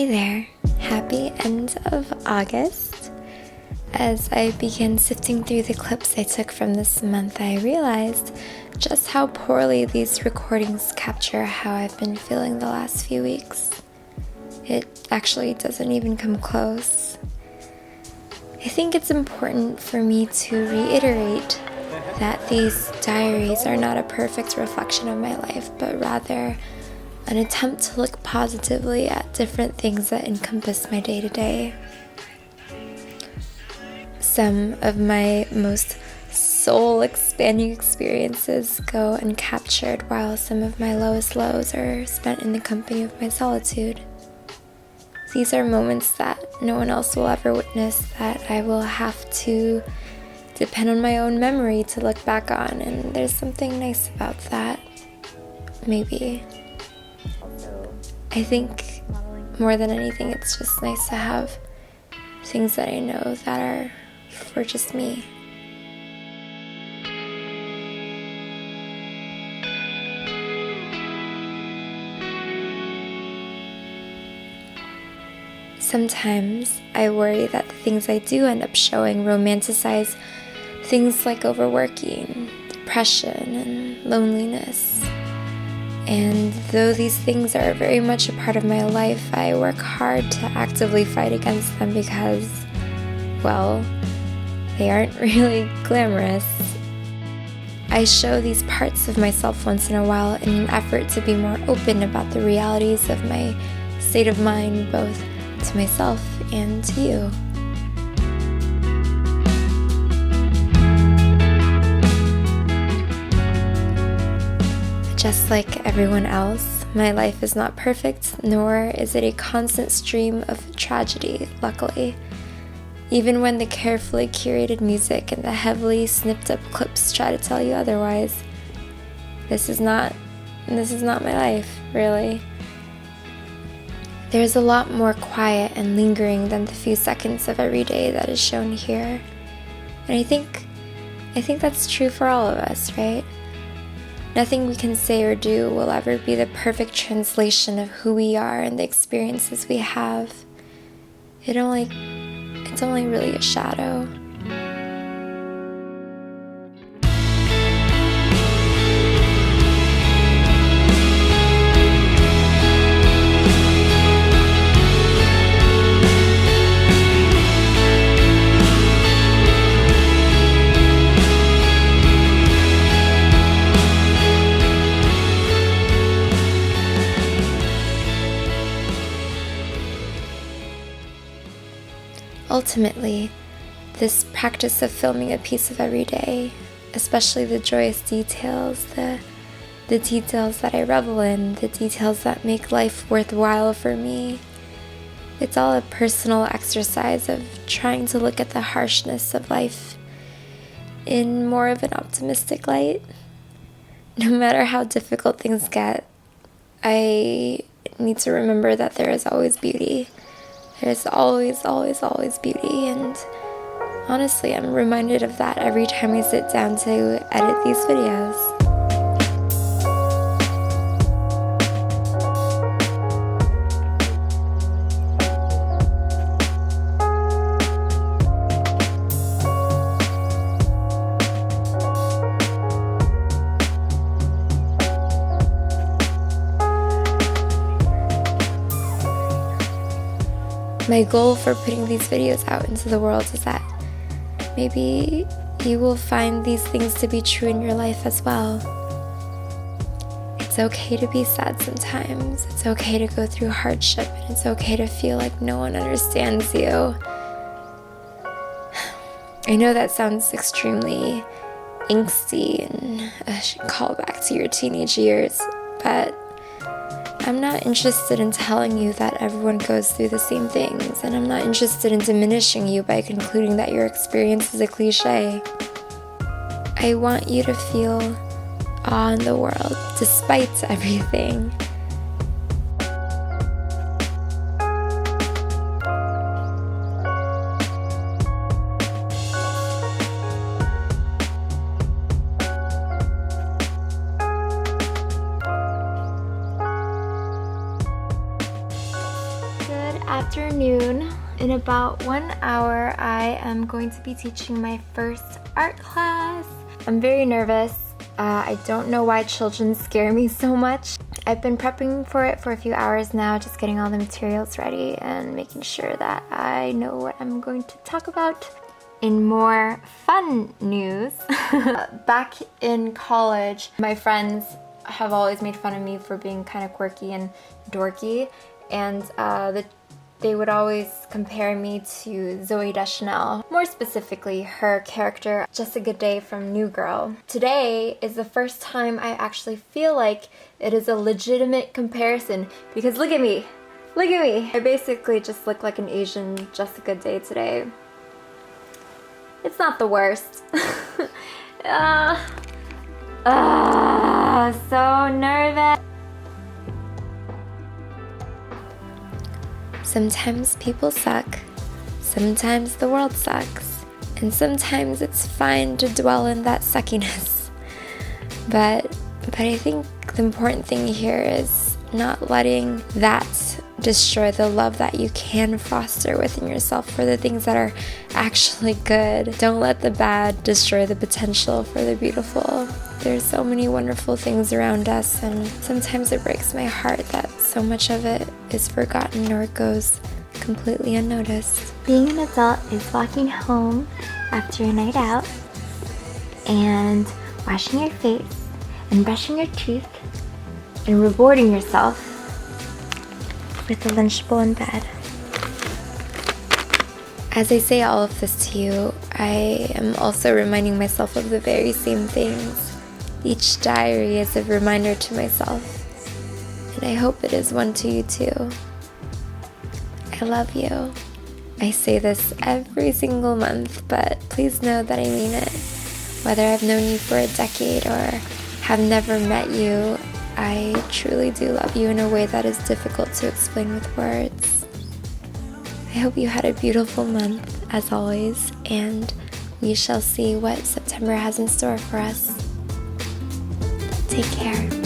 Hey there, happy end of August. As I began sifting through the clips I took from this month, I realized just how poorly these recordings capture how I've been feeling the last few weeks. It actually doesn't even come close. I think it's important for me to reiterate that these diaries are not a perfect reflection of my life, but rather an attempt to look positively at different things that encompass my day-to-day. Some of my most soul-expanding experiences go uncaptured, while some of my lowest lows are spent in the company of my solitude. These are moments that no one else will ever witness, that I will have to depend on my own memory to look back on, and there's something nice about that, maybe. I think more than anything, it's just nice to have things that I know that are for just me. Sometimes I worry that the things I do end up showing romanticize things like overworking, depression, and loneliness. And though these things are very much a part of my life, I work hard to actively fight against them because, well, they aren't really glamorous. I show these parts of myself once in a while in an effort to be more open about the realities of my state of mind, both to myself and to you. Just like everyone else, my life is not perfect, nor is it a constant stream of tragedy, luckily. Even when the carefully curated music and the heavily snipped up clips try to tell you otherwise. This is not my life, really. There's a lot more quiet and lingering than the few seconds of every day that is shown here. And I think that's true for all of us, right? Nothing we can say or do will ever be the perfect translation of who we are and the experiences we have. It's only really a shadow. Ultimately, this practice of filming a piece of every day, especially the joyous details, the details that I revel in, the details that make life worthwhile for me, it's all a personal exercise of trying to look at the harshness of life in more of an optimistic light. No matter how difficult things get, I need to remember that there is always beauty. There's always, always, always beauty, and honestly, I'm reminded of that every time I sit down to edit these videos. My goal for putting these videos out into the world is that maybe you will find these things to be true in your life as well. It's okay to be sad sometimes. It's okay to go through hardship, and it's okay to feel like no one understands you. I know that sounds extremely angsty and a callback to your teenage years, but I'm not interested in telling you that everyone goes through the same things, and I'm not interested in diminishing you by concluding that your experience is a cliche. I want you to feel awe in the world, despite everything. afternoon. In about 1 hour, I am going to be teaching my first art class. I'm very nervous. I don't know why children scare me so much. I've been prepping for it for a few hours now, just getting all the materials ready and making sure that I know what I'm going to talk about. In more fun news, back in college, my friends have always made fun of me for being kind of quirky and dorky, and they would always compare me to Zooey Deschanel, more specifically her character Jessica Day from New Girl. Today is the first time I actually feel like it is a legitimate comparison, because look at me! Look at me! I basically just look like an Asian Jessica Day today. It's not the worst. So nervous. Sometimes people suck. Sometimes the world sucks. And sometimes it's fine to dwell in that suckiness. But I think the important thing here is not letting that destroy the love that you can foster within yourself for the things that are actually good. Don't let the bad destroy the potential for the beautiful. There's so many wonderful things around us, and sometimes it breaks my heart that so much of it is forgotten or goes completely unnoticed. Being an adult is walking home after a night out and washing your face and brushing your teeth and rewarding yourself with a Lunchable in bed. As I say all of this to you, I am also reminding myself of the very same things. Each diary is a reminder to myself, and I hope it is one to you too. I love you. I say this every single month, but please know that I mean it. Whether I've known you for a decade or have never met you, I truly do love you in a way that is difficult to explain with words. I hope you had a beautiful month, as always, and we shall see what September has in store for us. Take care.